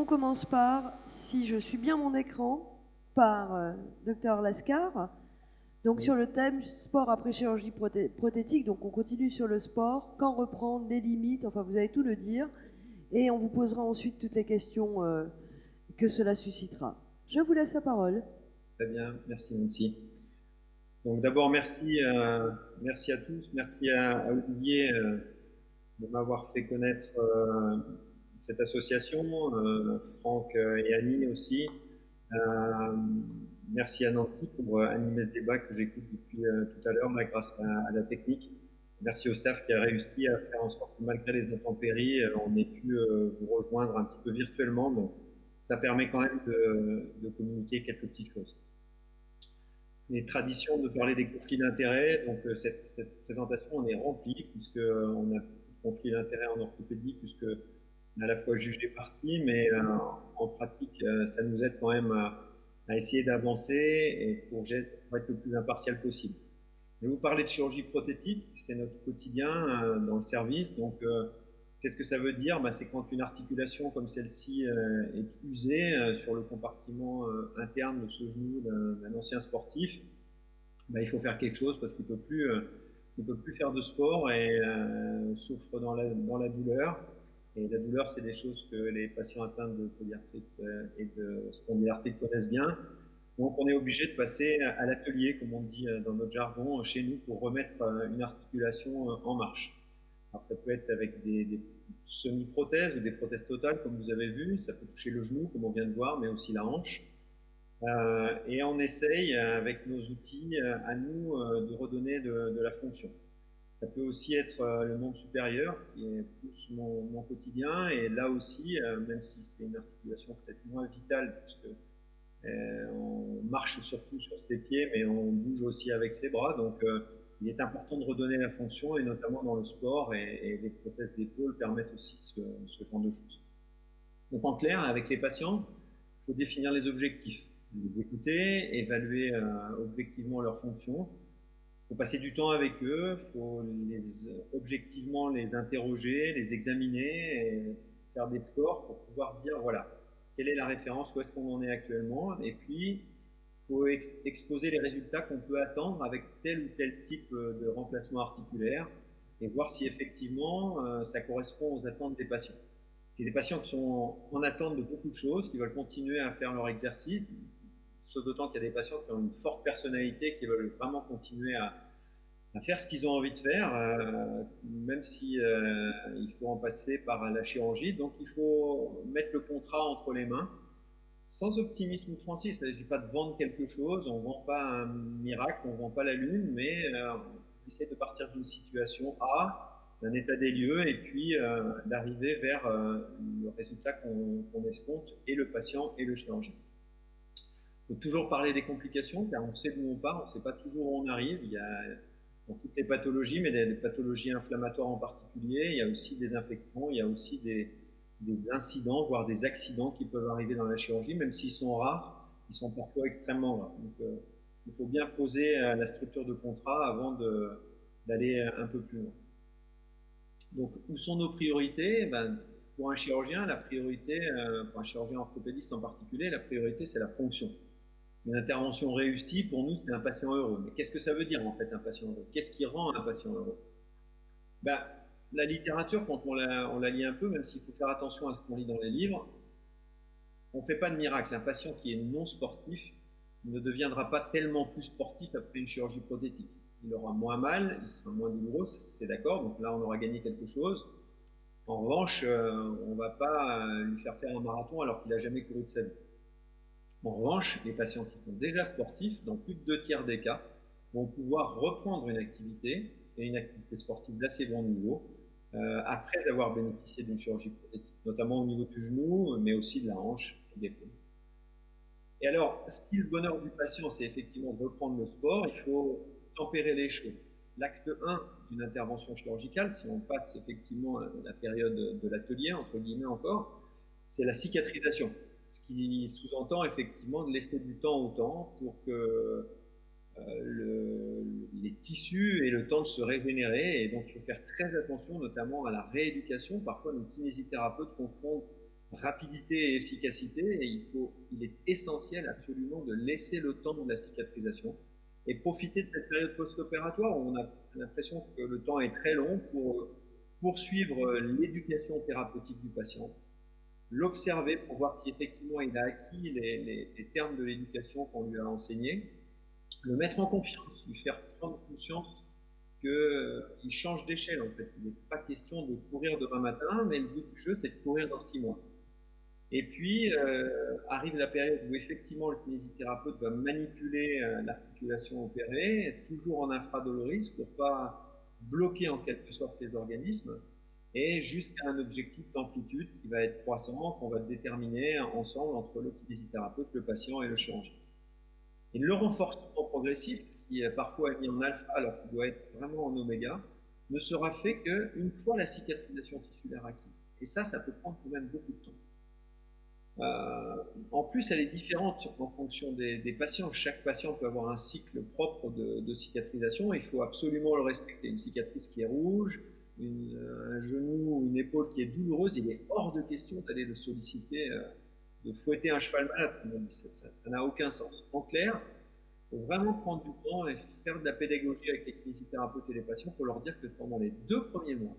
on commence par, si je suis bien mon écran, par Dr Lascar. Donc sur le thème sport après chirurgie prothétique, donc on continue sur le sport, quand reprendre, les limites, enfin vous allez tout le dire. Et on vous posera ensuite toutes les questions que cela suscitera. Je vous laisse la parole. Très bien, merci Nancy. Donc d'abord merci, merci à tous, merci à Olivier de m'avoir fait connaître cette association, Franck et Annie aussi. Merci à Nancy pour animer ce débat que j'écoute depuis tout à l'heure grâce à la technique. Merci au staff qui a réussi à faire en sorte que malgré les intempéries, on ait pu vous rejoindre un petit peu virtuellement, mais ça permet quand même de communiquer quelques petites choses. Les traditions de parler des conflits d'intérêts, donc cette présentation on est remplie puisqu'on a conflits d'intérêts en orthopédie puisque on est à la fois juge des parties, mais en pratique ça nous aide quand même à essayer d'avancer et pour être le plus impartial possible. Je vais vous parler de chirurgie prothétique, c'est notre quotidien dans le service. Donc, qu'est-ce que ça veut dire? C'est quand une articulation comme celle-ci est usée sur le compartiment interne de ce genou d'un ancien sportif. Il faut faire quelque chose parce qu'il ne peut plus faire de sport et souffre dans la douleur. Et la douleur, c'est des choses que les patients atteints de polyarthrite et de spondylarthrite connaissent bien. Donc on est obligé de passer à l'atelier, comme on dit dans notre jargon, chez nous, pour remettre une articulation en marche. Alors ça peut être avec des semi-prothèses ou des prothèses totales, comme vous avez vu. Ça peut toucher le genou, comme on vient de voir, mais aussi la hanche. Et on essaye, avec nos outils, à nous, de redonner de la fonction. Ça peut aussi être le membre supérieur, qui est plus mon quotidien. Et là aussi, même si c'est une articulation peut-être moins vitale, puisque on marche surtout sur ses pieds, mais on bouge aussi avec ses bras. Donc, il est important de redonner la fonction, et notamment dans le sport, et les prothèses d'épaule permettent aussi ce genre de choses. Donc, en clair, avec les patients, il faut définir les objectifs, les écouter, évaluer objectivement leur fonction. Il faut passer du temps avec eux, il faut objectivement les interroger, les examiner, et faire des scores pour pouvoir dire, voilà, quelle est la référence, où est-ce qu'on en est actuellement, et puis il faut exposer les résultats qu'on peut attendre avec tel ou tel type de remplacement articulaire, et voir si effectivement ça correspond aux attentes des patients. C'est des patients qui sont en attente de beaucoup de choses, qui veulent continuer à faire leur exercice, sauf d'autant qu'il y a des patients qui ont une forte personnalité, qui veulent vraiment continuer à faire ce qu'ils ont envie de faire, même si il faut en passer par la chirurgie. Donc il faut mettre le contrat entre les mains, sans optimisme outrancier. Il ne s'agit pas de vendre quelque chose, on ne vend pas un miracle, on ne vend pas la lune, mais on essaie de partir d'une situation A, d'un état des lieux, et puis d'arriver vers le résultat qu'on escompte, et le patient et le chirurgien. Il faut toujours parler des complications, car on sait d'où on part, on ne sait pas toujours où on arrive. Il y a dans toutes les pathologies, mais des pathologies inflammatoires en particulier, il y a aussi des infections, il y a aussi des incidents, voire des accidents qui peuvent arriver dans la chirurgie, même s'ils sont rares, ils sont parfois extrêmement rares. Donc, il faut bien poser la structure de contrat avant d'aller un peu plus loin. Donc, où sont nos priorités? Pour un chirurgien, la priorité, pour un chirurgien orthopédiste en particulier, la priorité, c'est la fonction. Une intervention réussie, pour nous, c'est un patient heureux. Mais qu'est-ce que ça veut dire, en fait, un patient heureux? Qu'est-ce qui rend un patient heureux? La littérature, quand on la lit un peu, même s'il faut faire attention à ce qu'on lit dans les livres, on ne fait pas de miracle. Un patient qui est non sportif ne deviendra pas tellement plus sportif après une chirurgie prothétique. Il aura moins mal, il sera moins douloureux, c'est d'accord, donc là on aura gagné quelque chose. En revanche, on ne va pas lui faire un marathon alors qu'il n'a jamais couru de sa vie. En revanche, les patients qui sont déjà sportifs, dans plus de 2/3 des cas, vont pouvoir reprendre une activité, et une activité sportive d'assez bon niveau, après avoir bénéficié d'une chirurgie prothétique, notamment au niveau du genou, mais aussi de la hanche et des épaules. Et alors, si le bonheur du patient, c'est effectivement de reprendre le sport, il faut tempérer les choses. L'acte 1 d'une intervention chirurgicale, si on passe effectivement la période de l'atelier, entre guillemets encore, c'est la cicatrisation. Ce qui sous-entend effectivement de laisser du temps au temps pour que les tissus aient le temps de se régénérer. Et donc, il faut faire très attention, notamment à la rééducation. Parfois, nos kinésithérapeutes confondent rapidité et efficacité, et il est essentiel absolument de laisser le temps de la cicatrisation et profiter de cette période post-opératoire où on a l'impression que le temps est très long pour poursuivre l'éducation thérapeutique du patient, l'observer pour voir si effectivement il a acquis les termes de l'éducation qu'on lui a enseignés, le mettre en confiance, lui faire prendre conscience qu'il change d'échelle en fait. Il n'est pas question de courir demain matin, mais le but du jeu c'est de courir dans 6 mois. Et puis arrive la période où effectivement le kinésithérapeute va manipuler l'articulation opérée, toujours en infradoloris pour ne pas bloquer en quelque sorte les organismes, et jusqu'à un objectif d'amplitude qui va être croissant, qu'on va déterminer ensemble entre le kinésithérapeute, le patient et le chirurgien. Et le renforcement progressif, qui parfois est mis en alpha alors qu'il doit être vraiment en oméga, ne sera fait qu'une fois la cicatrisation tissulaire acquise. Et ça peut prendre quand même beaucoup de temps. En plus, elle est différente en fonction des patients. Chaque patient peut avoir un cycle propre de cicatrisation. Il faut absolument le respecter. Une cicatrice qui est rouge, un genou ou une épaule qui est douloureuse, il est hors de question d'aller le solliciter, de fouetter un cheval malade. Ça n'a aucun sens. En clair, il faut vraiment prendre du temps et faire de la pédagogie avec les kinésithérapeutes et les patients pour leur dire que pendant les 2 premiers mois,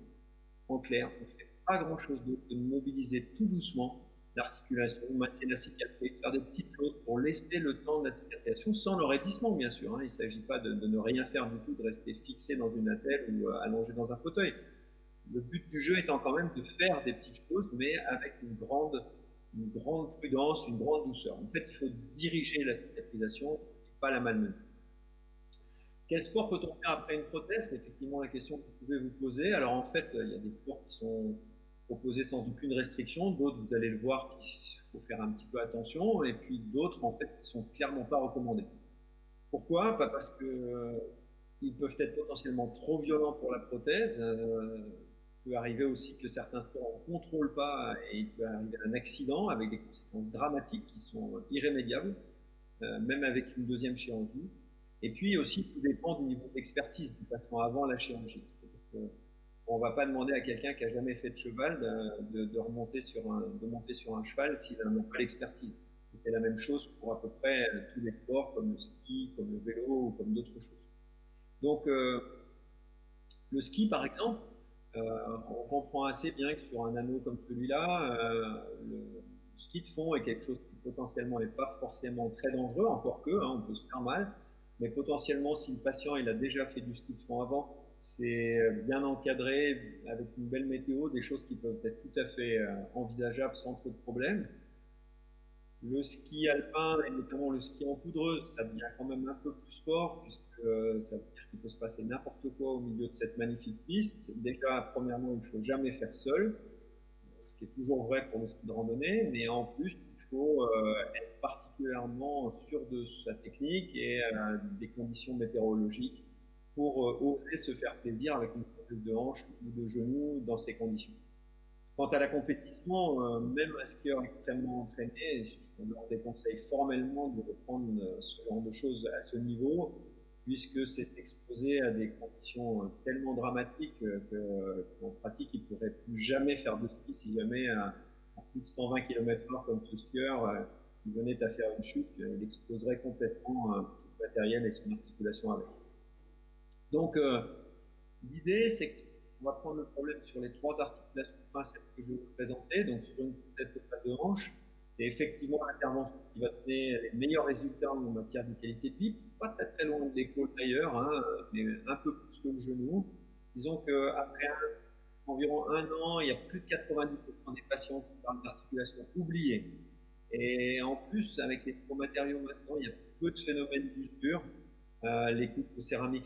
en clair, on ne fait pas grand-chose d'autre que de mobiliser tout doucement l'articulation, masser la cicatrice, faire des petites choses pour laisser le temps de la cicatrisation, sans le raidissement bien sûr. Il ne s'agit pas de ne rien faire du tout, de rester fixé dans une attelle ou allongé dans un fauteuil. Le but du jeu étant quand même de faire des petites choses, mais avec une grande prudence, une grande douceur. En fait, il faut diriger la cicatrisation et pas la malmener. Quel sport peut-on faire après une prothèse? C'est effectivement la question que vous pouvez vous poser. Alors en fait, il y a des sports qui sont proposés sans aucune restriction, d'autres, vous allez le voir, qu'il faut faire un petit peu attention, et puis d'autres, en fait, qui sont clairement pas recommandés. Pourquoi? Pas parce que ils peuvent être potentiellement trop violents pour la prothèse. Il peut arriver aussi que certains sports ne contrôlent pas et il peut arriver un accident avec des conséquences dramatiques qui sont irrémédiables, même avec une deuxième chirurgie. Et puis aussi, tout dépend du niveau d'expertise du patient avant la chirurgie. On ne va pas demander à quelqu'un qui n'a jamais fait de cheval de monter sur un cheval s'il n'a pas l'expertise. C'est la même chose pour à peu près tous les sports, comme le ski, comme le vélo ou comme d'autres choses. Donc, le ski, par exemple, on comprend assez bien que sur un anneau comme celui-là, le ski de fond est quelque chose qui potentiellement n'est pas forcément très dangereux, encore que, on peut se faire mal, mais potentiellement, si le patient il a déjà fait du ski de fond avant, c'est bien encadré, avec une belle météo, des choses qui peuvent être tout à fait envisageables sans trop de problèmes. Le ski alpin, et notamment le ski en poudreuse, ça devient quand même un peu plus sport, puisque ça veut dire qu'il peut se passer n'importe quoi au milieu de cette magnifique piste. Déjà, premièrement, il ne faut jamais faire seul, ce qui est toujours vrai pour le ski de randonnée, mais en plus, il faut être particulièrement sûr de sa technique et des conditions météorologiques pour oser se faire plaisir avec une prothèse de hanche ou de genou dans ces conditions. Quant à la compétition, même un skieur extrêmement entraîné, on leur déconseille formellement de reprendre ce genre de choses à ce niveau, puisque c'est s'exposer à des conditions tellement dramatiques qu'en pratique, il ne pourrait plus jamais faire de ski si jamais à plus de 120 km/h comme ce skieur qui venait à faire une chute, il exposerait complètement tout le matériel et son articulation avec. Donc, l'idée, c'est qu'on va prendre le problème sur les 3 articulations principales que je vais vous présenter. Donc, sur une prothèse de patte de hanche, c'est effectivement l'intervention qui va donner les meilleurs résultats en matière de qualité de vie. Pas très très loin de l'épaule d'ailleurs, mais un peu plus que le genou. Disons qu'après environ 1 an, il y a plus de 90% des patients qui parlent d'articulation oubliée. Et en plus, avec les nouveaux matériaux maintenant, il y a peu de phénomènes d'usure. Les coupes céramique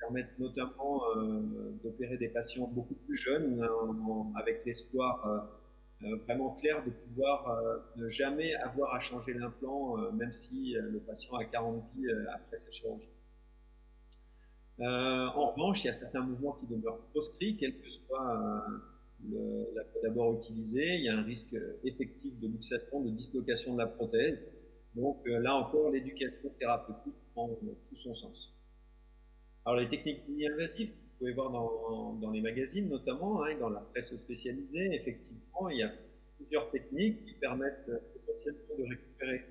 permettent notamment d'opérer des patients beaucoup plus jeunes, avec l'espoir vraiment clair de pouvoir ne jamais avoir à changer l'implant, même si le patient a 40 vies après sa chirurgie. En revanche, il y a certains mouvements qui demeurent proscrits, quelle que soit la d'abord utilisée. Il y a un risque effectif de luxation, de dislocation de la prothèse. Donc là encore, l'éducation thérapeutique prend tout son sens. Alors les techniques mini-invasives, vous pouvez voir dans les magazines notamment, dans la presse spécialisée, effectivement, il y a plusieurs techniques qui permettent potentiellement de récupérer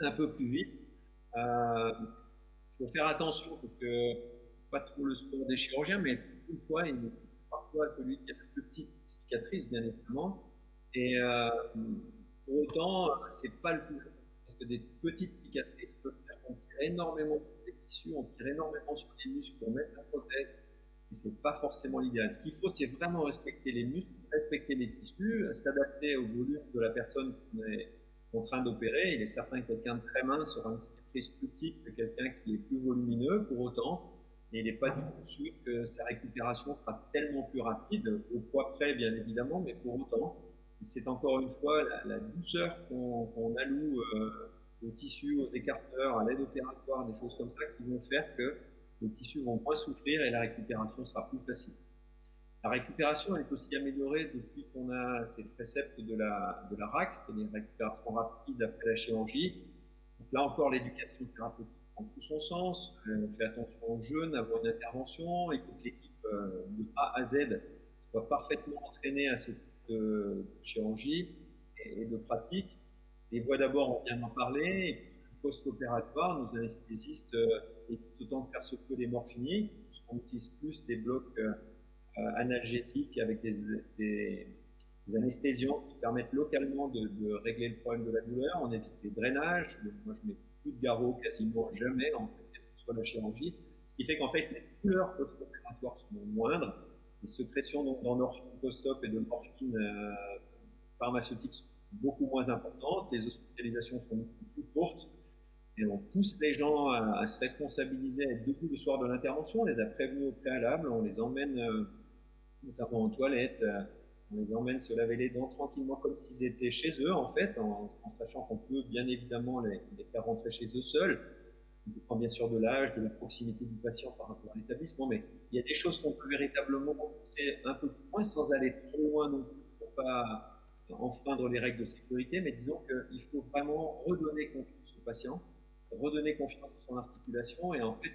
un peu plus vite. Il faut faire attention parce que pas trop le sport des chirurgiens, mais une fois, parfois celui qui a la plus petite cicatrice, bien évidemment. Et pour autant, c'est pas le plus important parce que des petites cicatrices peuvent faire qu'on tire énormément sur les tissus, on tire énormément sur les muscles pour mettre la prothèse. Et c'est pas forcément l'idéal. Ce qu'il faut, c'est vraiment respecter les muscles, respecter les tissus, s'adapter au volume de la personne qu'on est en train d'opérer. Il est certain que quelqu'un de très mince aura une cicatrice plus petite que quelqu'un qui est plus volumineux. Pour autant, et il n'est pas du tout sûr que sa récupération sera tellement plus rapide, au poids près bien évidemment, mais pour autant, c'est encore une fois la douceur qu'on alloue aux tissus, aux écarteurs, à l'aide opératoire, des choses comme ça qui vont faire que les tissus vont moins souffrir et la récupération sera plus facile. La récupération elle est aussi améliorée depuis qu'on a ces préceptes de la RAC, c'est-à-dire récupération rapide après la chirurgie. Donc là encore, l'éducation thérapeutique prend tout son sens. On fait attention aux jeunes avant une intervention. Il faut que l'équipe de A à Z soit parfaitement entraînée à ce type de chirurgie et de pratique. Les voies d'abord, on vient d'en parler. Et puis, post-opératoire, nos anesthésistes évitent autant que faire se peut les morphiniques, puisqu'on utilise plus des blocs analgésiques avec des anesthésiants qui permettent localement de régler le problème de la douleur. On évite les drainages. Moi, je mets plus de garrot quasiment jamais, en fait, quelle que soit la chirurgie. Ce qui fait qu'en fait, les douleurs post-opératoires sont moindres. Les sécrétions d'endorphine post-op et de morphine pharmaceutique sont beaucoup moins importantes. Les hospitalisations sont beaucoup plus courtes. Et on pousse les gens à se responsabiliser, à être debout le soir de l'intervention. On les a prévenus au préalable. On les emmène notamment en toilette. On les emmène se laver les dents tranquillement comme s'ils étaient chez eux, en fait, en sachant qu'on peut bien évidemment les faire rentrer chez eux seuls. On dépend bien sûr de l'âge, de la proximité du patient par rapport à l'établissement, mais il y a des choses qu'on peut véritablement pousser un peu plus loin sans aller trop loin non plus pour pas enfreindre les règles de sécurité, mais disons qu'il faut vraiment redonner confiance au patient, redonner confiance à son articulation, et en fait,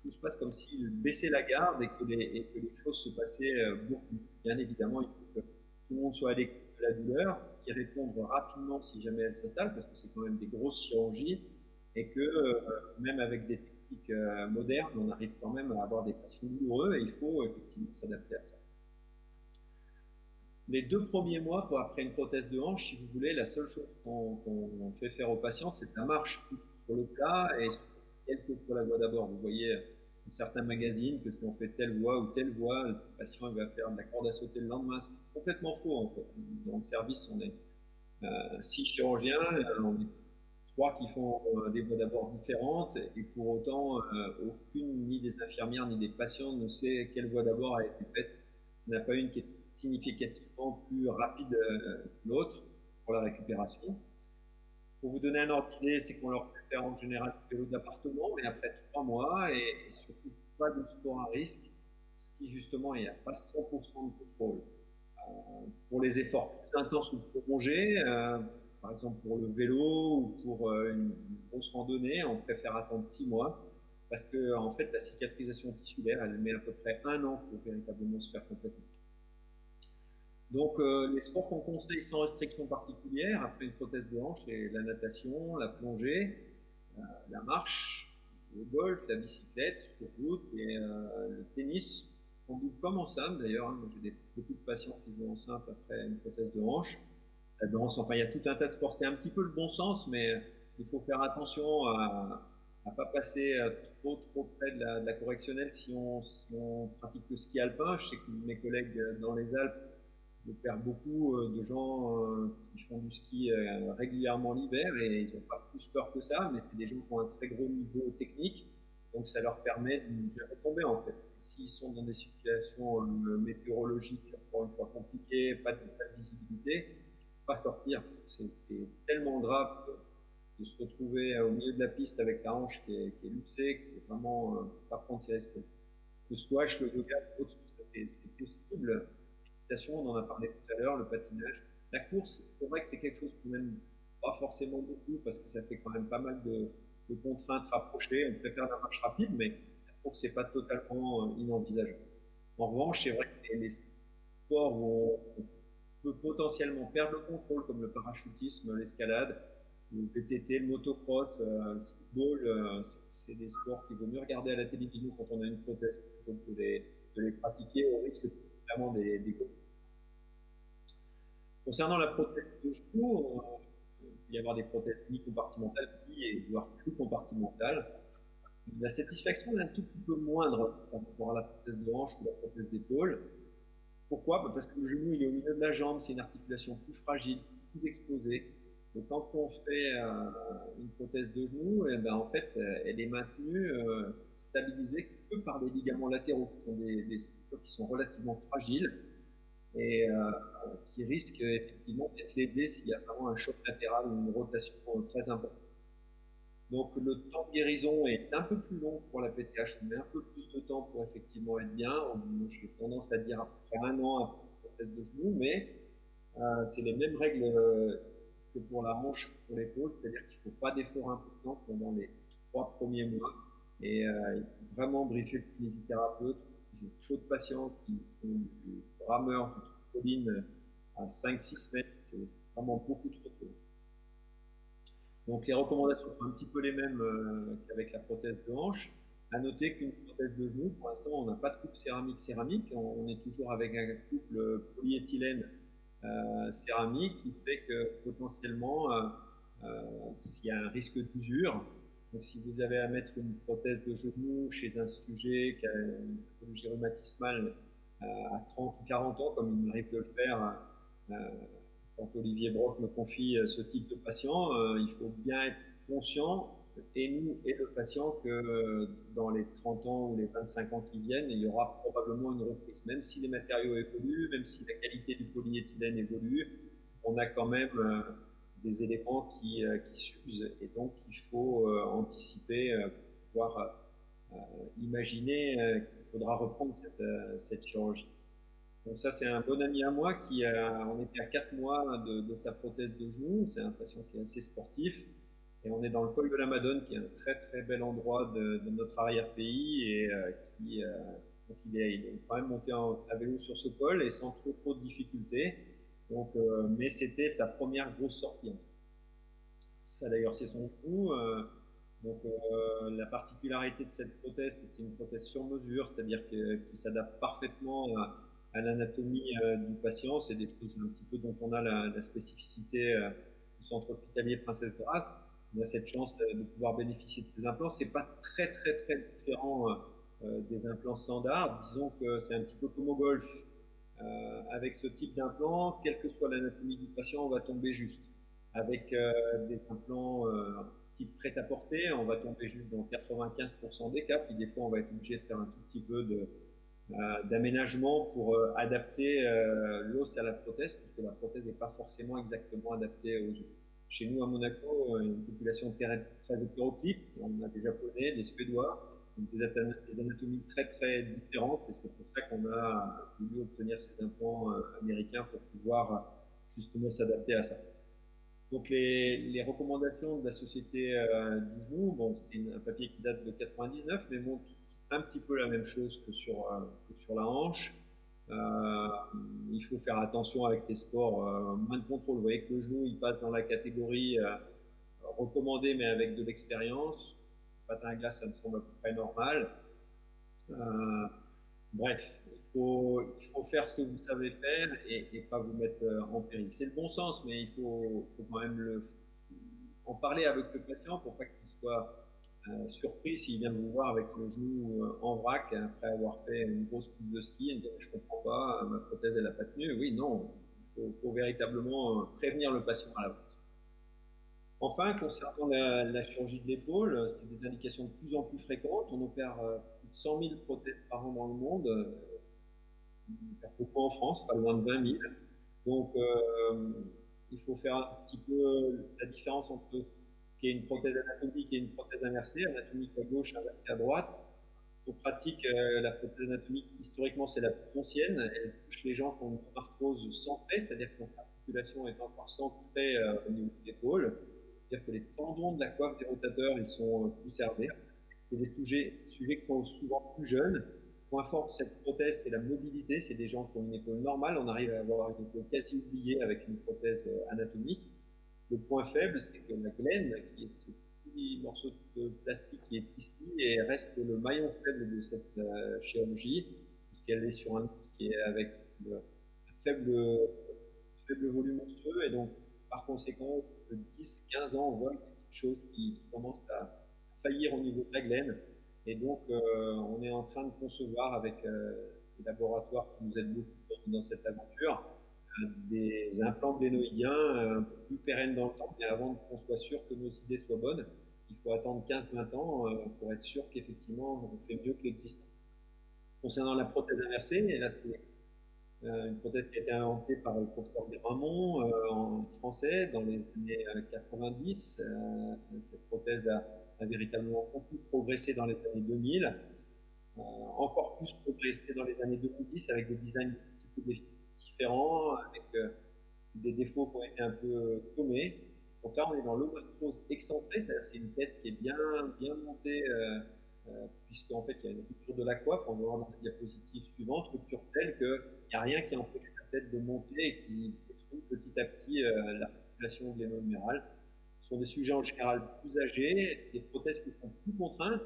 tout se passe comme s'il baissait la garde et que les choses se passaient beaucoup. Bien évidemment, il faut que tout le monde soit à l'écoute de la douleur, y répondre rapidement si jamais elle s'installe, parce que c'est quand même des grosses chirurgies, et que même avec des techniques modernes, on arrive quand même à avoir des patients douloureux, et il faut effectivement s'adapter à ça. Les 2 premiers mois après une prothèse de hanche, si vous voulez, la seule chose qu'on fait faire aux patients, c'est la marche sur le plat et quelle que soit la voie d'abord. Vous voyez dans certains magazines que si on fait telle voie ou telle voie, le patient va faire de la corde à sauter le lendemain. C'est complètement faux en fait. Dans le service, on est 6 chirurgiens, on est 3 qui font des voies d'abord différentes et pour autant, aucune, ni des infirmières ni des patients ne sait quelle voie d'abord a été faite. On n'a pas une qui est significativement plus rapide que l'autre pour la récupération. Pour vous donner un ordre d'idée, c'est qu'on leur fait faire en général du vélo d'appartement, mais après 3 mois, et surtout pas de sport à risque, si justement il n'y a pas 100% de contrôle. Pour les efforts plus intenses ou prolongés, par exemple pour le vélo ou pour une grosse randonnée, on préfère attendre 6 mois, parce que en fait la cicatrisation tissulaire, elle met à peu près 1 an pour véritablement se faire complètement. Donc, les sports qu'on conseille sans restriction particulière après une prothèse de hanche, c'est la natation, la plongée, la marche, le golf, la bicyclette sur route et le tennis, en double comme en simple d'ailleurs. Hein. J'ai beaucoup de patients qui jouent en simple après une prothèse de hanche. La danse, enfin, il y a tout un tas de sports. C'est un petit peu le bon sens, mais il faut faire attention à ne pas passer trop près de la correctionnelle si on pratique le ski alpin. Je sais que mes collègues dans les Alpes, je perds beaucoup de gens qui font du ski régulièrement l'hiver et ils n'ont pas plus peur que ça, mais c'est des gens qui ont un très gros niveau technique, donc ça leur permet de retomber en fait. S'ils sont dans des situations météorologiques, encore une fois compliquées, pas de visibilité, pas sortir. C'est tellement grave de se retrouver au milieu de la piste avec la hanche qui est luxée que c'est vraiment pas prendre ses risques. Le squash, le yoga, c'est possible. On en a parlé tout à l'heure, le patinage. La course, c'est vrai que c'est quelque chose qu'on n'aime pas forcément beaucoup parce que ça fait quand même pas mal de contraintes rapprochées. On préfère la marche rapide, mais la course, c'est pas totalement inenvisageable. En revanche, c'est vrai que les sports où on peut potentiellement perdre le contrôle, comme le parachutisme, l'escalade, le VTT, le motocross, le football. C'est des sports qu'il vaut mieux regarder à la télévision quand on a une prothèse plutôt que de les pratiquer au risque vraiment des Concernant la prothèse de genou, il peut y avoir des prothèses mi-compartimentales, et voire plus compartimentales. La satisfaction est un tout petit peu moindre par rapport à la prothèse de hanche ou la prothèse d'épaule. Pourquoi? Parce que le genou il est au milieu de la jambe, c'est une articulation plus fragile, plus exposée. Donc quand on fait une prothèse de genou, eh ben, en fait, elle est maintenue, stabilisée que par les ligaments latéraux, qui sont des structures qui sont relativement fragiles et qui risquent effectivement d'être lésées s'il y a vraiment un choc latéral ou une rotation très importante. Donc le temps de guérison est un peu plus long pour la PTH, on met un peu plus de temps pour effectivement être bien. J'ai tendance à dire à peu près 1 an après une prothèse de genou, mais c'est les mêmes règles que pour la hanche, pour l'épaule, c'est-à-dire qu'il ne faut pas d'effort important pendant les 3 premiers mois. Et il faut vraiment briefer le kinésithérapeute, parce que j'ai trop de patients qui font du rameur, du trampoline à 5-6 semaines, c'est vraiment beaucoup trop tôt. Donc les recommandations sont un petit peu les mêmes qu'avec la prothèse de hanche. À noter qu'une prothèse de genou, pour l'instant, on n'a pas de couple céramique-céramique. On est toujours avec un couple polyéthylène céramique qui fait que potentiellement, s'il y a un risque d'usure, donc si vous avez à mettre une prothèse de genou chez un sujet qui a une pathologie rhumatismale à 30 ou 40 ans, comme il m'arrive de le faire quand Olivier Brock me confie ce type de patient, il faut bien être conscient, et nous et le patient, que dans les 30 ans ou les 25 ans qui viennent, il y aura probablement une reprise. Même si les matériaux évoluent, même si la qualité du polyéthylène évolue, on a quand même des éléments qui s'usent. Et donc, il faut anticiper pour pouvoir imaginer qu'il faudra reprendre cette chirurgie. Donc ça, c'est un bon ami à moi on était à 4 mois de sa prothèse de genou. C'est un patient qui est assez sportif. Et on est dans le col de la Madone, qui est un très très bel endroit de notre arrière-pays. Et donc il est quand même monté à vélo sur ce col et sans trop de difficultés. Donc, mais c'était sa première grosse sortie. Ça d'ailleurs, c'est son genou. Donc la particularité de cette prothèse, c'est une prothèse sur mesure, c'est-à-dire qui s'adapte parfaitement à l'anatomie du patient. C'est des choses un petit peu dont on a la spécificité du centre hospitalier Princesse Grasse. On a cette chance de pouvoir bénéficier de ces implants. C'est pas très différent des implants standards. Disons que c'est un petit peu comme au golf. Avec ce type d'implant, quelle que soit l'anatomie du patient, on va tomber juste. Avec des implants type prêt-à-porter, on va tomber juste dans 95% des cas, puis des fois on va être obligé de faire un tout petit peu d'aménagement pour adapter l'os à la prothèse, puisque la prothèse n'est pas forcément exactement adaptée aux os. Chez nous à Monaco, une population très hétéroclite, on a des Japonais, des Suédois, des anatomies très différentes, et c'est pour ça qu'on a voulu obtenir ces implants américains pour pouvoir justement s'adapter à ça. Donc les recommandations de la Société du genou, bon, c'est un papier qui date de 99, mais montre un petit peu la même chose que sur la hanche. Il faut faire attention avec les sports, moins de contrôle. Vous voyez que le genou, il passe dans la catégorie recommandée, mais avec de l'expérience. Patin à glace, ça me semble à peu près normal. Bref, il faut faire ce que vous savez faire et pas vous mettre en péril. C'est le bon sens, mais il faut quand même en parler avec le patient pour pas qu'il soit surpris s'il vient vous voir avec le genou en vrac après avoir fait une grosse piste de ski et dire je comprends pas, ma prothèse elle n'a pas tenu. Oui, non, il faut véritablement prévenir le patient à l'avance. Enfin, concernant la chirurgie de l'épaule, c'est des indications de plus en plus fréquentes. On opère plus de 100 000 prothèses par an dans le monde, beaucoup en France, pas loin de 20 000. Donc, il faut faire un petit peu la différence entre ce qui est une prothèse anatomique et une prothèse inversée, anatomique à gauche, inversée à droite. On pratique la prothèse anatomique, historiquement, c'est la plus ancienne. Elle touche les gens qui ont une arthrose centrée, c'est-à-dire que l'articulation est encore centrée au niveau de l'épaule. C'est-à-dire que les tendons de la coiffe des rotateurs, ils sont conservés. C'est des sujets qui sont souvent plus jeunes. point fort de cette prothèse, c'est la mobilité. C'est des gens qui ont une épaule normale. On arrive à avoir une épaule quasi oubliée avec une prothèse anatomique. Le point faible, c'est que la glène, qui est ce petit morceau de plastique qui est ici, et reste le maillon faible de cette chirurgie, puisqu'elle est sur un outil qui est avec un faible, faible volume osseux, et donc par conséquent, de 10-15 ans, on voit quelque chose qui commence à faillir au niveau de la glène. Et donc, on est en train de concevoir avec les laboratoires qui nous aident beaucoup dans cette aventure, des implants glénoïdiens un peu plus pérennes dans le temps. Mais avant qu'on soit sûr que nos idées soient bonnes, il faut attendre 15-20 ans pour être sûr qu'effectivement on fait mieux que l'existant. Concernant la prothèse inversée, et là c'est une prothèse qui a été inventée par le professeur Ramon en français dans les années 90. Cette prothèse a véritablement beaucoup progressé dans les années 2000, encore plus progressé dans les années 2010 avec des designs un petit peu différents, avec des défauts qui ont été un peu gommés. Donc là, on est dans l'omarthrose excentrée, c'est-à-dire c'est une tête qui est bien montée, puisqu'en fait, il y a une rupture de la coiffe. On va voir dans la diapositive suivante, rupture telle qu'il n'y a rien qui empêche la tête de monter et qui détruit petit à petit l'articulation gléno-humérale. Ce sont des sujets en général plus âgés, des prothèses qui sont plus contraintes.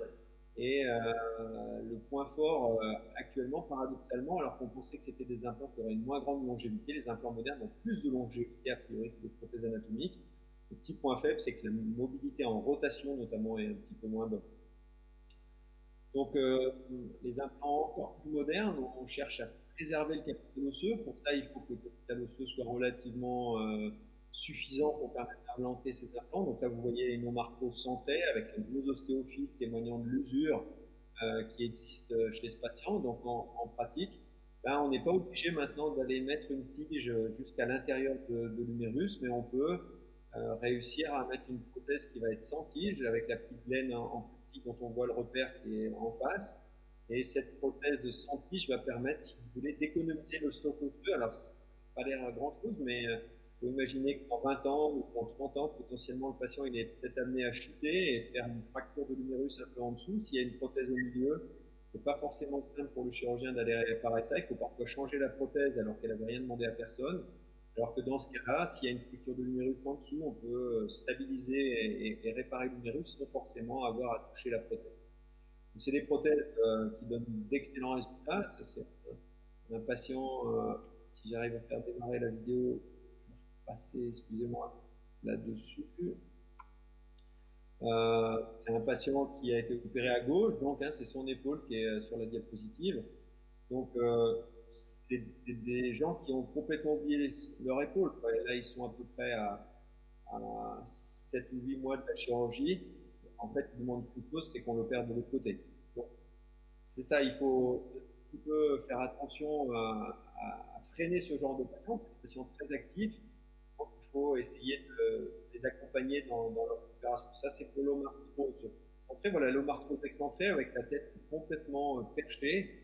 Et le point fort actuellement, paradoxalement, alors qu'on pensait que c'était des implants qui auraient une moins grande longévité, les implants modernes ont plus de longévité a priori que les prothèses anatomiques. Le petit point faible, c'est que la mobilité en rotation notamment est un petit peu moins bonne. Donc les implants encore plus modernes, on cherche à préserver le capital osseux. Pour ça, il faut que le capital osseux soit relativement suffisant pour permettre d'implanter ces implants. Donc là, vous voyez une omarthrose centrée avec un gros ostéophyte témoignant de l'usure qui existe chez ce patient. Donc en pratique, ben, on n'est pas obligé maintenant d'aller mettre une tige jusqu'à l'intérieur de l'humérus, mais on peut réussir à mettre une prothèse qui va être sans tige avec la petite glène en plastique dont on voit le repère qui est en face. Et cette prothèse de sans tige va permettre, si vous voulez, d'économiser le stock osseux. Alors, ça n'a pas l'air à grand chose, mais il faut imaginer que dans 20 ans ou dans 30 ans, potentiellement, le patient il est peut-être amené à chuter et faire une fracture de l'humérus un peu en dessous. S'il y a une prothèse au milieu, c'est pas forcément simple pour le chirurgien d'aller réparer ça. Il faut parfois changer la prothèse alors qu'elle n'avait rien demandé à personne. Alors que dans ce cas-là, s'il y a une fracture de l'humérus en dessous, on peut stabiliser et réparer l'humérus sans forcément avoir à toucher la prothèse. C'est des prothèses qui donnent d'excellents résultats. Ça, c'est un patient, si j'arrive à faire démarrer la vidéo, je vais passer, excusez-moi, là-dessus. C'est un patient qui a été opéré à gauche, donc c'est son épaule qui est sur la diapositive. Donc, c'est des gens qui ont complètement oublié leur épaule. Là, ils sont à peu près à 7 ou 8 mois de la chirurgie. En fait, ils demandent une chose, c'est qu'on l'opère de l'autre côté. Donc, c'est ça, il faut un petit peu faire attention à freiner ce genre de patients, des patients très actifs. Donc, il faut essayer de les accompagner dans leur opération. Ça, c'est pour l'omarthrose excentrée. Voilà, l'omarthrose excentrée avec la tête complètement perchée.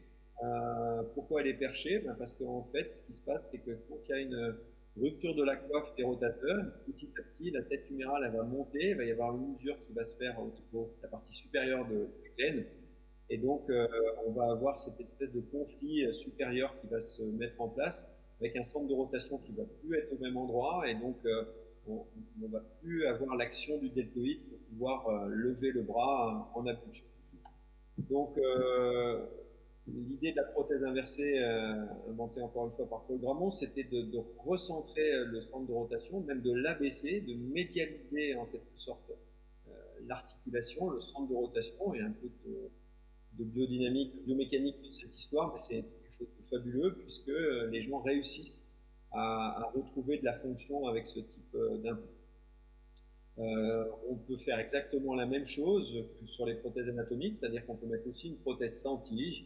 Pourquoi elle est perchée? Ben parce qu'en fait, ce qui se passe, c'est que quand il y a une rupture de la coiffe des rotateurs, petit à petit, la tête humérale elle va monter, il va y avoir une usure qui va se faire au niveau de la partie supérieure de la glène. Et donc, on va avoir cette espèce de conflit supérieur qui va se mettre en place avec un centre de rotation qui ne va plus être au même endroit. Et donc, on ne va plus avoir l'action du deltoïde pour pouvoir lever le bras en abduction. Donc, l'idée de la prothèse inversée, inventée encore une fois par Paul Gramont, c'était de recentrer le centre de rotation, même de l'abaisser, de médialiser en quelque sorte l'articulation, le centre de rotation et un peu de biodynamique, de biomécanique dans cette histoire, mais c'est quelque chose de fabuleux puisque les gens réussissent à retrouver de la fonction avec ce type d'implant. On peut faire exactement la même chose que sur les prothèses anatomiques, c'est-à-dire qu'on peut mettre aussi une prothèse sans tige,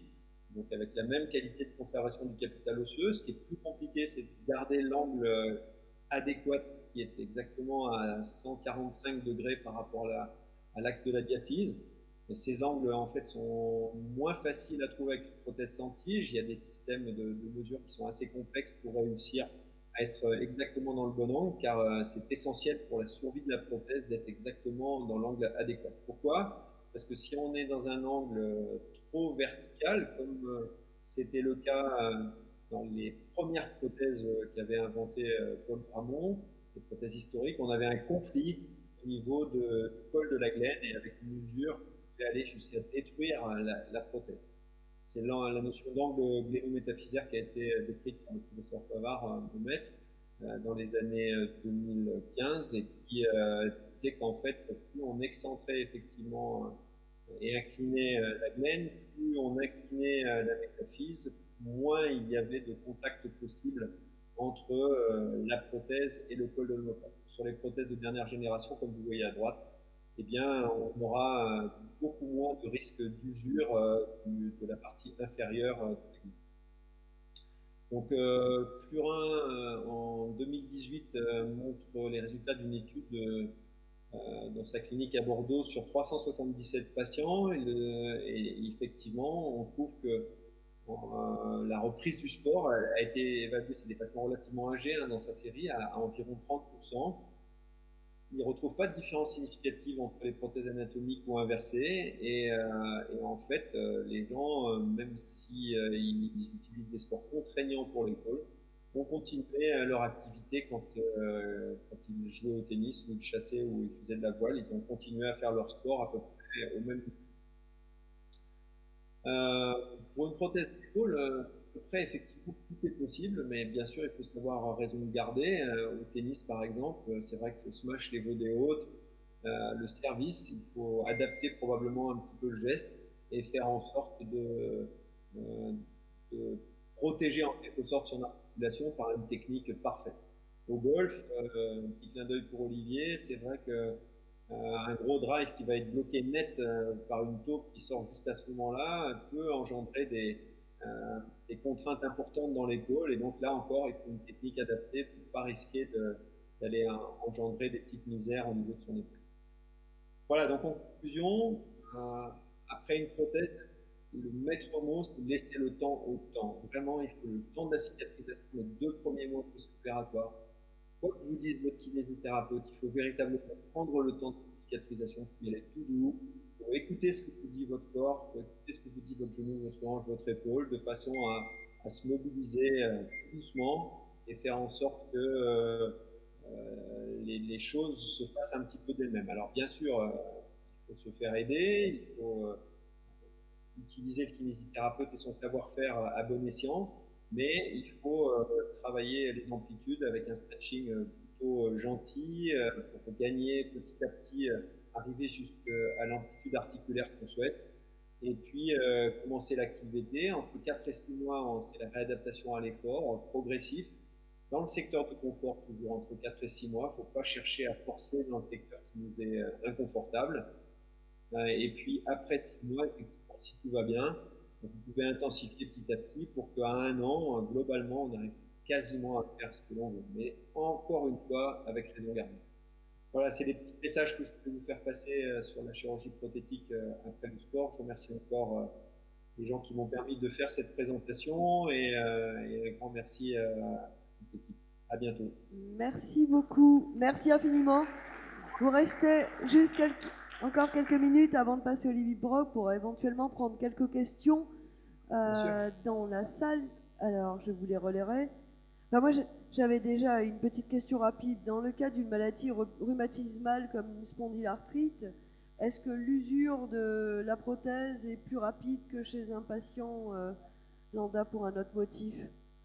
donc avec la même qualité de conservation du capital osseux. Ce qui est plus compliqué, c'est de garder l'angle adéquat qui est exactement à 145 degrés par rapport à l'axe de la diaphyse. Et ces angles, en fait, sont moins faciles à trouver avec une prothèse sans tige. Il y a des systèmes de mesure qui sont assez complexes pour réussir à être exactement dans le bon angle, car c'est essentiel pour la survie de la prothèse d'être exactement dans l'angle adéquat. Pourquoi? parce que si on est dans un angle trop vertical, comme c'était le cas dans les premières prothèses qu'avait inventées Paul Ramon, les prothèses historiques, on avait un conflit au niveau du col de la glène et avec une usure qui pouvait aller jusqu'à détruire la prothèse. C'est la notion d'angle gléno-métaphysaire qui a été décrite par le professeur Favard, mon maître, dans les années 2015 et qui disait qu'en fait, plus on excentrait effectivement et inclinait la glène, plus on inclinait la métaphyse, moins il y avait de contact possible entre la prothèse et le col de l'omoplate. Sur les prothèses de dernière génération, comme vous voyez à droite, eh bien, on aura beaucoup moins de risque d'usure de la partie inférieure de la glène. Donc, Flurin, en 2018, montre les résultats d'une étude dans sa clinique à Bordeaux sur 377 patients. Et effectivement, on trouve que la reprise du sport a été évaluée, c'est des patients relativement âgés dans sa série, à environ 30%. Il ne retrouve pas de différence significative entre les prothèses anatomiques ou inversées. Et en fait, les gens, même si ils utilisent des sports contraignants pour l'épaule, ont continué leur activité quand ils jouaient au tennis ou ils chassaient ou ils faisaient de la voile. Ils ont continué à faire leur sport à peu près au même niveau. Pour une prothèse d'épaule, à peu près, effectivement, tout est possible, mais bien sûr, il faut savoir raison de garder. Au tennis, par exemple, c'est vrai que le smash, les volées hautes, le service, il faut adapter probablement un petit peu le geste et faire en sorte de protéger en quelque sorte son articulation par une technique parfaite. Au golf, un petit clin d'œil pour Olivier, c'est vrai que un gros drive qui va être bloqué net par une taupe qui sort juste à ce moment-là peut engendrer des contraintes importantes dans l'épaule. Et donc là encore, il faut une technique adaptée pour ne pas risquer d'aller engendrer des petites misères au niveau de son épaule. Voilà, donc en conclusion, après une prothèse, le maître mot, c'est de laisser le temps au temps. Vraiment, il faut le temps de la cicatrisation, les 2 premiers mois post-opératoires. Quoi que vous dise votre kinésithérapeute, il faut véritablement prendre le temps de cette cicatrisation. Il faut y aller tout doux. Il faut écouter ce que vous dit votre corps, il faut écouter ce que vous dit votre genou, votre hanche, votre épaule, de façon à se mobiliser doucement et faire en sorte que les choses se fassent un petit peu d'elles-mêmes. Alors bien sûr, il faut se faire aider, il faut utiliser le kinésithérapeute et son savoir-faire à bon escient, mais il faut travailler les amplitudes avec un stretching plutôt gentil pour gagner petit à petit, arriver jusqu'à l'amplitude articulaire qu'on souhaite. Et puis commencer l'activité. Entre 4 et 6 mois, c'est la réadaptation à l'effort progressif. Dans le secteur de confort, toujours entre 4 et 6 mois, il ne faut pas chercher à forcer dans le secteur qui nous est inconfortable. Et puis après 6 mois, effectivement, si tout va bien, vous pouvez intensifier petit à petit pour qu'à 1 an, globalement, on arrive quasiment à faire ce que l'on veut. Mais encore une fois, avec raison gardée. Voilà, c'est les petits messages que je peux vous faire passer sur la chirurgie prothétique après le sport. Je remercie encore les gens qui m'ont permis de faire cette présentation et un grand merci à toute l'équipe. À bientôt. Merci beaucoup. Merci infiniment. Vous restez juste encore quelques minutes avant de passer au Olivier Brock pour éventuellement prendre quelques questions dans la salle. Alors, je vous les relayerai. Enfin, moi, j'avais déjà une petite question rapide. Dans le cas d'une maladie rhumatismale comme une spondylarthrite, est-ce que l'usure de la prothèse est plus rapide que chez un patient lambda pour un autre motif,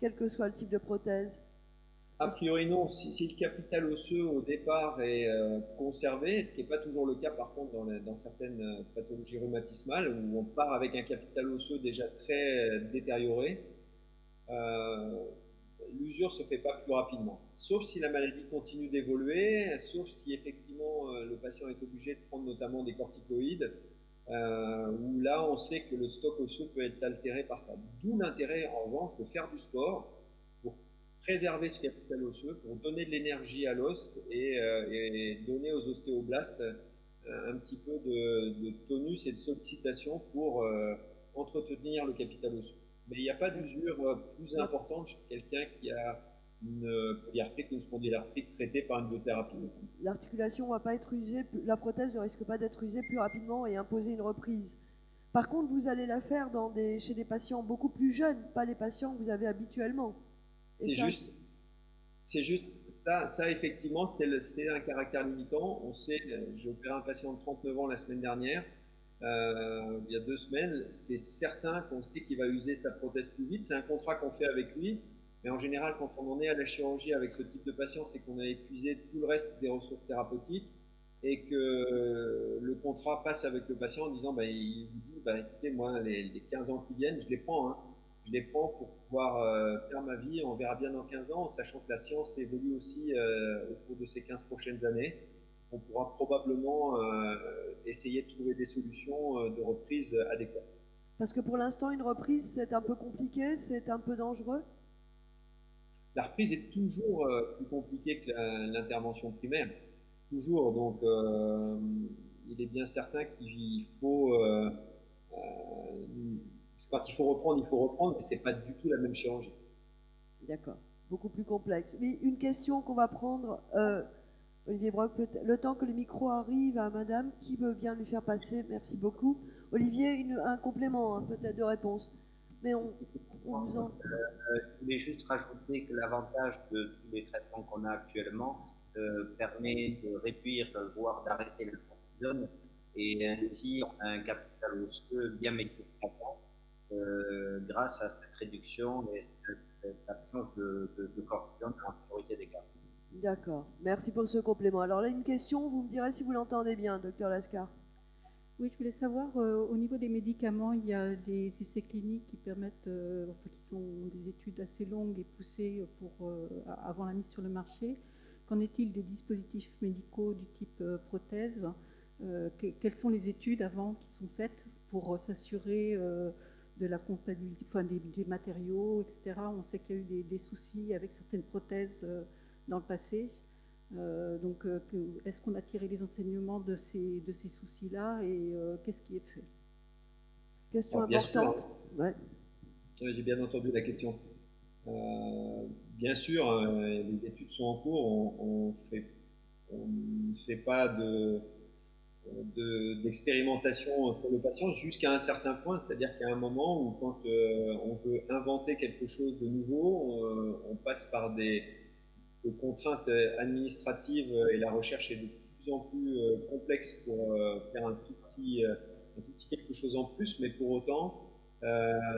quel que soit le type de prothèse? A priori non, si le capital osseux au départ est conservé, ce qui n'est pas toujours le cas par contre dans certaines pathologies rhumatismales où on part avec un capital osseux déjà très détérioré, l'usure ne se fait pas plus rapidement. Sauf si la maladie continue d'évoluer, sauf si effectivement le patient est obligé de prendre notamment des corticoïdes, où là on sait que le stock osseux peut être altéré par ça. D'où l'intérêt en revanche de faire du sport pour préserver ce capital osseux, pour donner de l'énergie à l'os et donner aux ostéoblastes un petit peu de tonus et de sollicitation pour entretenir le capital osseux. Mais il n'y a pas d'usure plus importante chez quelqu'un qui a une polyarthrite ou une spondylarthrite traitée par une biothérapie. L'articulation va pas être usée, la prothèse ne risque pas d'être usée plus rapidement et imposer une reprise. Par contre, vous allez la faire chez des patients beaucoup plus jeunes, pas les patients que vous avez habituellement. C'est juste, ça effectivement, c'est un caractère limitant. On sait, j'ai opéré un patient de 39 ans la semaine dernière, il y a 2 semaines. C'est certain qu'on sait qu'il va user sa prothèse plus vite. C'est un contrat qu'on fait avec lui. Mais en général, quand on en est à la chirurgie avec ce type de patient, c'est qu'on a épuisé tout le reste des ressources thérapeutiques et que le contrat passe avec le patient en disant, bah, il vous dit, bah, écoutez, moi, les 15 ans qui viennent, je les prends. Hein. Je les prends pour pouvoir faire ma vie. On verra bien dans 15 ans, en sachant que la science évolue aussi au cours de ces 15 prochaines années. On pourra probablement essayer de trouver des solutions de reprise adéquates. Parce que pour l'instant, une reprise, c'est un peu compliqué, c'est un peu dangereux. La reprise est toujours plus compliquée que l'intervention primaire. Toujours. Donc, il est bien certain qu'il faut, quand il faut reprendre, mais ce n'est pas du tout la même chirurgie. D'accord. Beaucoup plus complexe. Oui, une question qu'on va prendre, Olivier Brock, le temps que le micro arrive à madame, qui veut bien lui faire passer, merci beaucoup. Olivier, un complément, hein, peut-être de réponse. Mais on vous en... Je voulais juste rajouter que l'avantage de tous les traitements qu'on a actuellement permet de réduire, voire d'arrêter la cortisone et ainsi un capital osseux bien médiocre grâce à cette réduction et cette absence de cortisone en majorité des cas. D'accord. Merci pour ce complément. Alors là, une question, vous me direz si vous l'entendez bien, docteur Lascar. Oui, je voulais savoir, au niveau des médicaments, il y a des essais cliniques qui permettent, qui sont des études assez longues et poussées avant la mise sur le marché. Qu'en est-il des dispositifs médicaux du type prothèse? Quelles sont les études avant qui sont faites pour s'assurer de la compatibilité, des matériaux, etc. On sait qu'il y a eu des soucis avec certaines prothèses dans le passé. Donc, est-ce qu'on a tiré les enseignements de ces soucis-là et qu'est-ce qui est fait? Question importante. Ouais. J'ai bien entendu la question. Bien sûr, les études sont en cours. On ne fait pas d'expérimentation pour le patient jusqu'à un certain point. C'est-à-dire qu'il y a un moment où quand on veut inventer quelque chose de nouveau, on passe par des contraintes administratives et la recherche est de plus en plus complexe pour faire un tout petit quelque chose en plus, mais pour autant,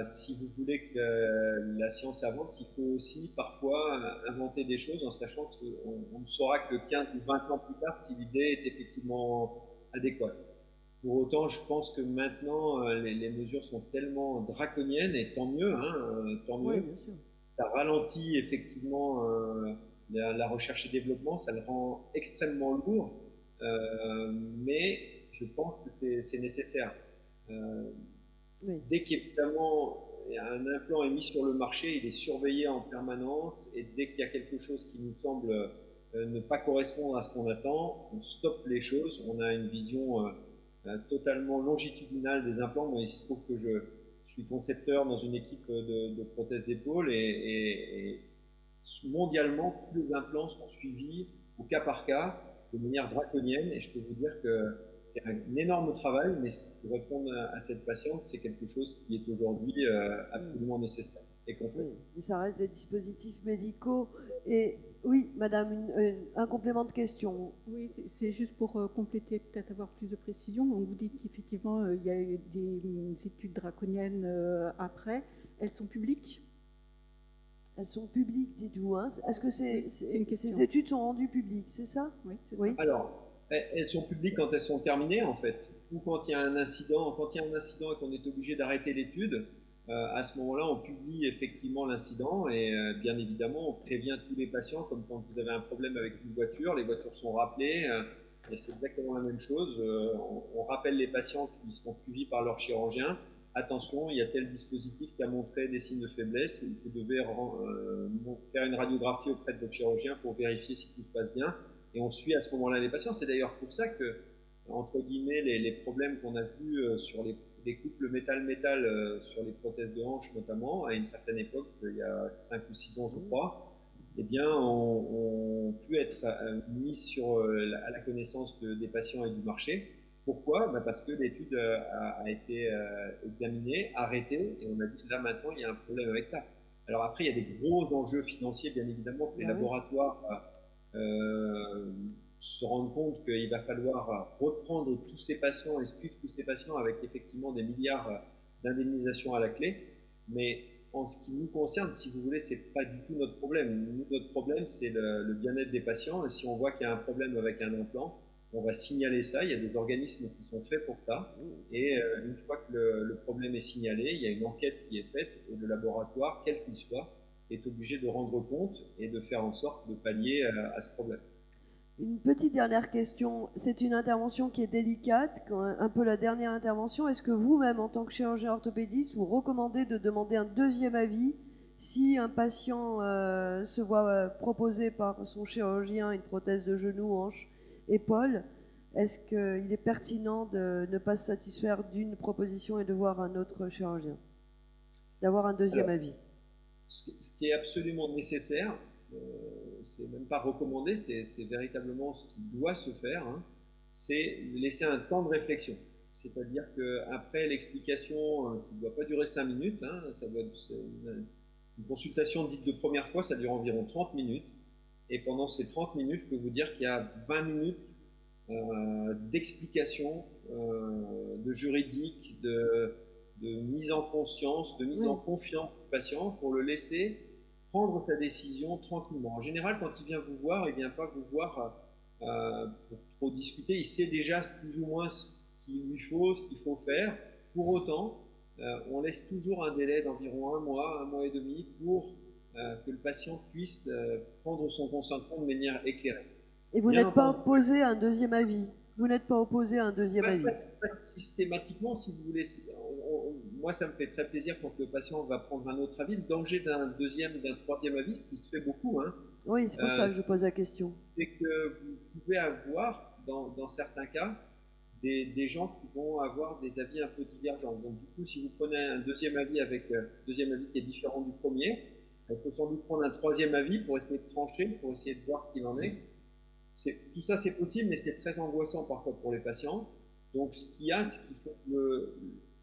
si vous voulez que la science avance, il faut aussi parfois inventer des choses en sachant qu'on ne saura que 15 ou 20 ans plus tard si l'idée est effectivement adéquate. Pour autant, je pense que maintenant, les mesures sont tellement draconiennes, et tant mieux, hein, tant mieux. Oui, bien sûr. Ça ralentit effectivement la recherche et développement, ça le rend extrêmement lourd, mais je pense que c'est nécessaire. Oui. Dès qu'évidemment un implant est mis sur le marché, il est surveillé en permanence, et dès qu'il y a quelque chose qui nous semble ne pas correspondre à ce qu'on attend, on stoppe les choses. On a une vision totalement longitudinale des implants. Moi, il se trouve que je suis concepteur dans une équipe de prothèses d'épaule et mondialement, tous les implants sont suivis au cas par cas, de manière draconienne, et je peux vous dire que c'est un énorme travail, mais pour répondre à cette patiente, c'est quelque chose qui est aujourd'hui absolument nécessaire et qu'on fait. Oui, mais ça reste des dispositifs médicaux. Et oui, madame, un complément de question. Oui, c'est juste pour compléter, peut-être avoir plus de précision. Donc vous dites qu'effectivement, il y a eu des études draconiennes après. Elles sont publiques? Elles sont publiques, dites-vous. Hein. Est-ce que ces études sont rendues publiques, c'est ça? Oui, c'est ça. Alors, elles sont publiques quand elles sont terminées, en fait, ou quand il y a un incident. Quand il y a un incident et qu'on est obligé d'arrêter l'étude, à ce moment-là, on publie effectivement l'incident et bien évidemment, on prévient tous les patients, comme quand vous avez un problème avec une voiture, les voitures sont rappelées, et c'est exactement la même chose. On rappelle les patients qui sont suivis par leur chirurgien. Attention, il y a tel dispositif qui a montré des signes de faiblesse, vous devez faire une radiographie auprès de votre chirurgien pour vérifier si tout se passe bien. Et on suit à ce moment-là les patients. C'est d'ailleurs pour ça que, entre guillemets, les problèmes qu'on a vus sur les couples métal-métal sur les prothèses de hanche notamment, à une certaine époque, il y a 5 ou 6 ans je crois, eh bien, ont pu être mis à la connaissance des patients et du marché. Pourquoi? Parce que l'étude a été examinée, arrêtée, et on a dit là maintenant il y a un problème avec ça. Alors après, il y a des gros enjeux financiers, bien évidemment, que les laboratoires se rendent compte qu'il va falloir reprendre tous ces patients et suivre tous ces patients avec effectivement des milliards d'indemnisation à la clé. Mais en ce qui nous concerne, si vous voulez, c'est pas du tout notre problème. Nous, notre problème, c'est le bien-être des patients. Et si on voit qu'il y a un problème avec un implant, on va signaler ça. Il y a des organismes qui sont faits pour ça. Et une fois que le problème est signalé, il y a une enquête qui est faite et le laboratoire, quel qu'il soit, est obligé de rendre compte et de faire en sorte de pallier à ce problème. Une petite dernière question. C'est une intervention qui est délicate, un peu la dernière intervention. Est-ce que vous-même, en tant que chirurgien orthopédiste, vous recommandez de demander un deuxième avis si un patient se voit proposer par son chirurgien une prothèse de genou, hanche, épaule? Est-ce qu'il est pertinent de ne pas se satisfaire d'une proposition et de voir un autre chirurgien? D'avoir un deuxième avis? Ce qui est absolument nécessaire, c'est même pas recommandé, c'est véritablement ce qui doit se faire, hein, c'est laisser un temps de réflexion. C'est-à-dire qu'après l'explication, qui ne doit pas durer 5 minutes, hein, ça doit être une consultation dite de première fois, ça dure environ 30 minutes. Et pendant ces 30 minutes, je peux vous dire qu'il y a 20 minutes d'explication, de juridique, de mise en conscience, de mise en confiance du patient pour le laisser prendre sa décision tranquillement. En général, quand il vient vous voir, il ne vient pas vous voir pour trop discuter. Il sait déjà plus ou moins ce qu'il lui faut, ce qu'il faut faire. Pour autant, on laisse toujours un délai d'environ un mois et demi pour que le patient puisse prendre son consentement de manière éclairée. Et vous n'êtes pas opposé à un deuxième avis? Vous n'êtes pas opposé à un deuxième avis? Pas systématiquement, si vous voulez. Moi, ça me fait très plaisir quand le patient va prendre un autre avis. Le danger d'un deuxième, d'un troisième avis, ce qui se fait beaucoup, hein, oui, c'est pour ça que je pose la question. C'est que vous pouvez avoir, dans certains cas, des gens qui vont avoir des avis un peu divergents. Donc, du coup, si vous prenez un deuxième avis deuxième avis qui est différent du premier, il faut sans doute prendre un troisième avis pour essayer de trancher, pour essayer de voir ce qu'il en est. Tout ça, c'est possible, mais c'est très angoissant parfois pour les patients. Donc, ce qu'il y a, c'est qu'il faut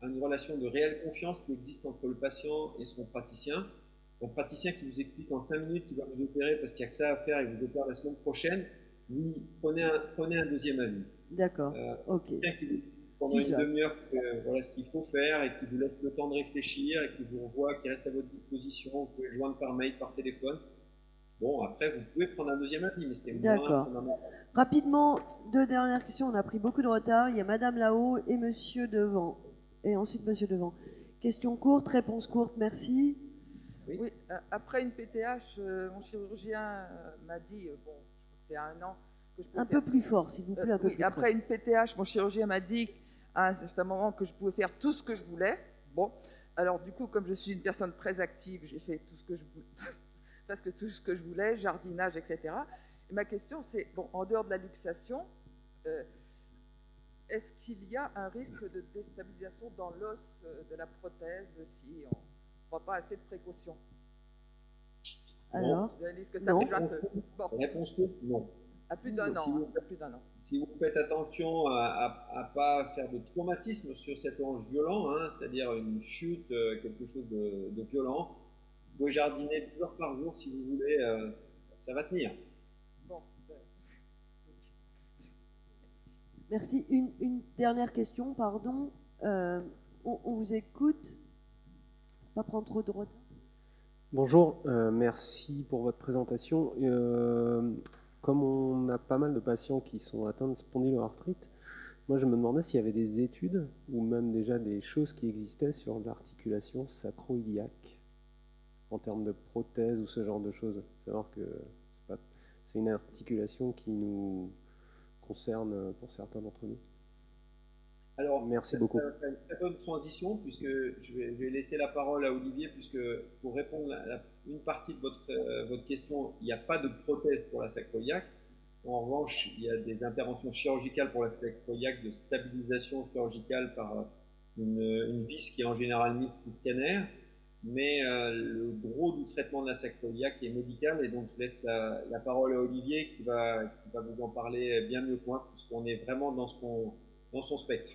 une relation de réelle confiance qui existe entre le patient et son praticien. Un praticien qui vous explique en 5 minutes qu'il va vous opérer parce qu'il n'y a que ça à faire et vous opère la semaine prochaine, oui, prenez un deuxième avis. D'accord, ok. Quelqu'un qui vous dit pendant une demi-heure voilà ce qu'il faut faire et qui vous laisse le temps de réfléchir et qui vous revoit, qui reste à votre disposition, vous pouvez le joindre par mail, par téléphone. Bon, après, vous pouvez prendre un deuxième avis, mais c'était moins fondamental. Rapidement, deux dernières questions. On a pris beaucoup de retard. Il y a Madame là-haut et Monsieur devant. Et ensuite Monsieur devant. Question courte, réponse courte, merci. Oui, après une PTH, mon chirurgien m'a dit, bon, c'est un an, que je pouvais un peu plus fort, s'il vous plaît, un peu plus après une PTH, mon chirurgien m'a dit à un certain moment que je pouvais faire tout ce que je voulais. Bon, alors du coup, comme je suis une personne très active, j'ai fait tout ce que je voulais, presque tout ce que je voulais, jardinage, etc. Et ma question, c'est, bon, en dehors de la luxation, est-ce qu'il y a un risque de déstabilisation dans l'os de la prothèse si on ne prend pas assez de précautions? Alors, que ça bouge un peu. Bon. Réponse courte, non. À plus d'un an, plus d'un an. Si vous faites attention à ne pas faire de traumatisme sur cet ange violent, hein, c'est-à-dire une chute, quelque chose de violent, vous pouvez jardiner 2 heures par jour si vous voulez, ça va tenir. Bon. Merci. Une dernière question, pardon. On vous écoute. Pas prendre trop de retard. Bonjour, merci pour votre présentation. Comme on a pas mal de patients qui sont atteints de spondyloarthrite, moi je me demandais s'il y avait des études ou même déjà des choses qui existaient sur l'articulation sacro-iliaque en termes de prothèses ou ce genre de choses. Savoir que c'est une articulation qui nous concerne pour certains d'entre nous. Alors, merci beaucoup. Ça une très bonne transition, puisque je vais laisser la parole à Olivier, puisque pour répondre à une partie de votre question, il n'y a pas de prothèse pour la sacro-iliaque. En revanche, il y a des interventions chirurgicales pour la sacro-iliaque, de stabilisation chirurgicale par une vis qui est en général mise sous scanner. mais le gros du traitement de la sacroiliaque est médical, et donc je laisse la parole à Olivier qui va vous en parler bien mieux que moi, puisqu'on est vraiment dans son spectre.